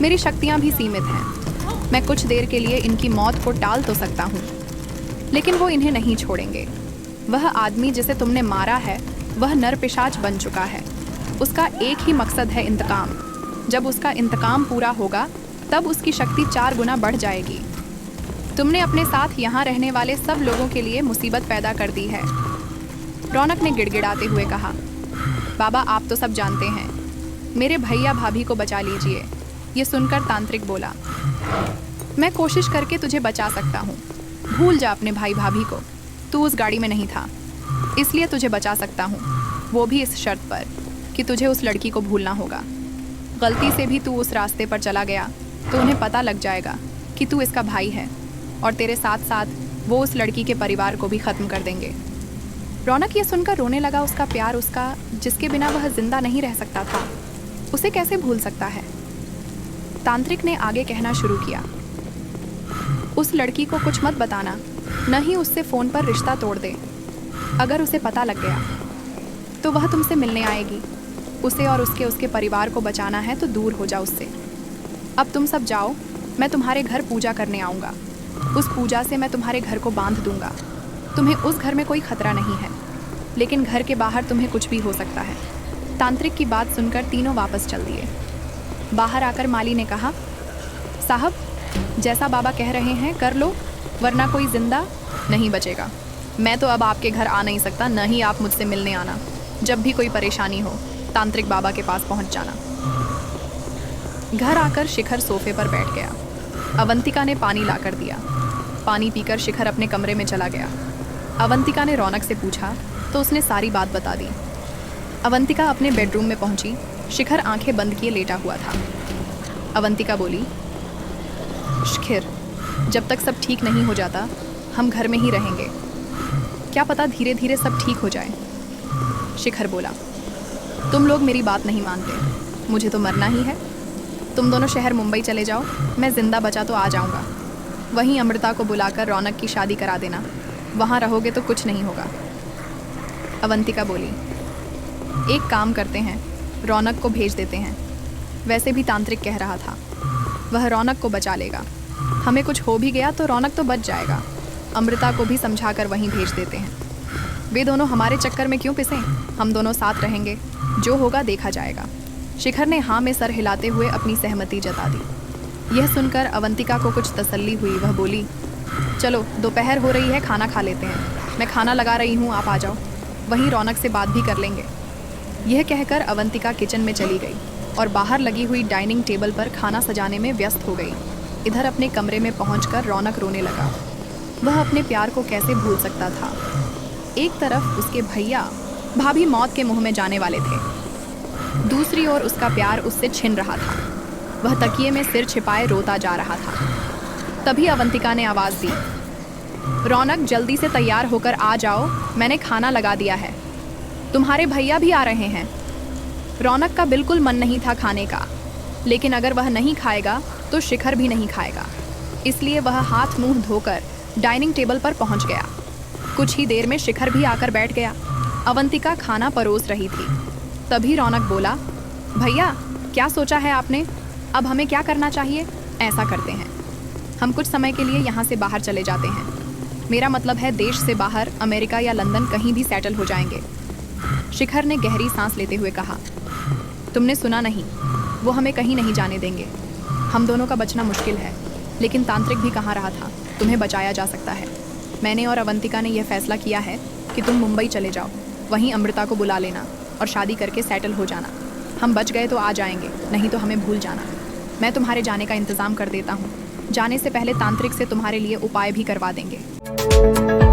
मेरी शक्तियाँ भी सीमित हैं। मैं कुछ देर के लिए इनकी मौत को टाल तो सकता हूँ, लेकिन वो इन्हें नहीं छोड़ेंगे। वह आदमी जिसे तुमने मारा है वह नरपिशाच बन चुका है। उसका एक ही मकसद है इंतकाम। जब उसका इंतकाम पूरा होगा तब उसकी शक्ति 4 गुना बढ़ जाएगी। तुमने अपने साथ यहाँ रहने वाले सब लोगों के लिए मुसीबत पैदा कर दी है। रौनक ने गिड़गिड़ाते हुए कहा, बाबा आप तो सब जानते हैं, मेरे भैया भाभी को बचा लीजिए। ये सुनकर तांत्रिक बोला, मैं कोशिश करके तुझे बचा सकता हूँ। भूल जा अपने भाई भाभी को। तू उस गाड़ी में नहीं था, इसलिए तुझे बचा सकता हूँ, वो भी इस शर्त पर कि तुझे उस लड़की को भूलना होगा। गलती से भी तू उस रास्ते पर चला गया तो उन्हें पता लग जाएगा कि तू इसका भाई है, और तेरे साथ साथ वो उस लड़की के परिवार को भी ख़त्म कर देंगे। रौनक ये सुनकर रोने लगा। उसका प्यार, उसका जिसके बिना वह जिंदा नहीं रह सकता था, उसे कैसे भूल सकता है। तांत्रिक ने आगे कहना शुरू किया, उस लड़की को कुछ मत बताना, न ही उससे फ़ोन पर रिश्ता तोड़ दे। अगर उसे पता लग गया तो वह तुमसे मिलने आएगी। उसे और उसके परिवार को बचाना है तो दूर हो जाओ उससे। अब तुम सब जाओ, मैं तुम्हारे घर पूजा करने आऊँगा। उस पूजा से मैं तुम्हारे घर को बांध दूंगा। तुम्हें उस घर में कोई खतरा नहीं है, लेकिन घर के बाहर तुम्हें कुछ भी हो सकता है। तांत्रिक की बात सुनकर तीनों वापस चल दिए। बाहर आकर माली ने कहा, साहब जैसा बाबा कह रहे हैं कर लो, वरना कोई जिंदा नहीं बचेगा। मैं तो अब आपके घर आ नहीं सकता, न ही आप मुझसे मिलने आना। जब भी कोई परेशानी हो तांत्रिक बाबा के पास पहुंच जाना। घर आकर शिखर सोफे पर बैठ गया। अवंतिका ने पानी लाकर दिया। पानी पीकर शिखर अपने कमरे में चला गया। अवंतिका ने रौनक से पूछा तो उसने सारी बात बता दी। अवंतिका अपने बेडरूम में पहुंची। शिखर आंखें बंद किए लेटा हुआ था। अवंतिका बोली, शिखर जब तक सब ठीक नहीं हो जाता हम घर में ही रहेंगे। क्या पता धीरे धीरे सब ठीक हो जाए। शिखर बोला, तुम लोग मेरी बात नहीं मानते, मुझे तो मरना ही है। तुम दोनों शहर मुंबई चले जाओ, मैं जिंदा बचा तो आ जाऊंगा। वहीं अमृता को बुलाकर रौनक की शादी करा देना। वहाँ रहोगे तो कुछ नहीं होगा। अवंतिका बोली, एक काम करते हैं, रौनक को भेज देते हैं। वैसे भी तांत्रिक कह रहा था वह रौनक को बचा लेगा। हमें कुछ हो भी गया तो रौनक तो बच जाएगा। अमृता को भी समझाकर वहीं भेज देते हैं। वे दोनों हमारे चक्कर में क्यों पिसें, हम दोनों साथ रहेंगे, जो होगा देखा जाएगा। शिखर ने हाँ में सर हिलाते हुए अपनी सहमति जता दी। यह सुनकर अवंतिका को कुछ तसल्ली हुई। वह बोली, चलो दोपहर हो रही है, खाना खा लेते हैं। मैं खाना लगा रही हूँ, आप आ जाओ, वहीं रौनक से बात भी कर लेंगे। यह कहकर अवंतिका किचन में चली गई और बाहर लगी हुई डाइनिंग टेबल पर खाना सजाने में व्यस्त हो गई। इधर अपने कमरे में पहुंचकर रौनक रोने लगा। वह अपने प्यार को कैसे भूल सकता था। एक तरफ उसके भैया भाभी मौत के मुंह में जाने वाले थे, दूसरी ओर उसका प्यार उससे छिन रहा था। वह तकिए में सिर छिपाए रोता जा रहा था। तभी अवंतिका ने आवाज़ दी, रौनक जल्दी से तैयार होकर आ जाओ, मैंने खाना लगा दिया है। तुम्हारे भैया भी आ रहे हैं। रौनक का बिल्कुल मन नहीं था खाने का, लेकिन अगर वह नहीं खाएगा तो शिखर भी नहीं खाएगा। इसलिए वह हाथ मुंह धोकर डाइनिंग टेबल पर पहुंच गया। कुछ ही देर में शिखर भी आकर बैठ गया। अवंतिका खाना परोस रही थी। तभी रौनक बोला, भैया क्या सोचा है आपने, अब हमें क्या करना चाहिए? ऐसा करते हैं, हम कुछ समय के लिए यहाँ से बाहर चले जाते हैं। मेरा मतलब है देश से बाहर, अमेरिका या लंदन कहीं भी सेटल हो जाएंगे। शिखर ने गहरी सांस लेते हुए कहा, तुमने सुना नहीं, वो हमें कहीं नहीं जाने देंगे। हम दोनों का बचना मुश्किल है, लेकिन तांत्रिक भी कहाँ रहा था, तुम्हें बचाया जा सकता है। मैंने और अवंतिका ने यह फैसला किया है कि तुम मुंबई चले जाओ, वहीं अमृता को बुला लेना और शादी करके सेटल हो जाना। हम बच गए तो आ जाएंगे, नहीं तो हमें भूल जाना। मैं तुम्हारे जाने का इंतज़ाम कर देता हूँ। जाने से पहले तांत्रिक से तुम्हारे लिए उपाय भी करवा देंगे।